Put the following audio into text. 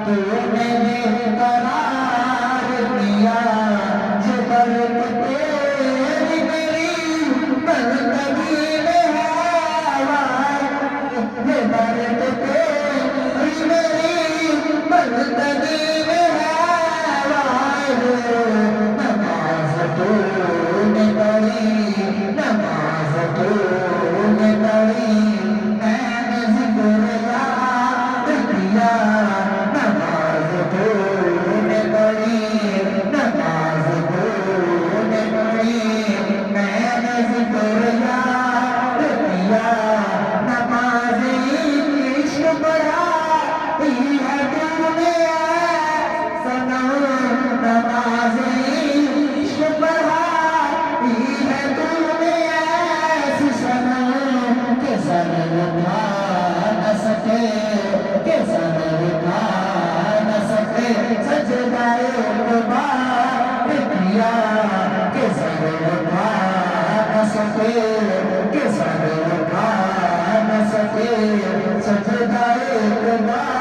तूने बेकरार दिया जो दर्द तेरी मेरी बंदगी में है ये दर्द तेरी मेरी बंदगी में है नमाज तूने पढ़ी नमाज तूने पढ़ी मैंने जिक्र याद किया नमाज तूने पढ़ी नमाज तूने पढ़ी मैंने जिक्र याद किया नमाज इश्क पढ़ा है तूने सनम नमाज इश्क पढ़ा है तूने ऐसी सनम के सर उठा न सके के सर उठा न सके सजदाए बार किया के सर उठा न सके के सर उठा न सके सजदाए बार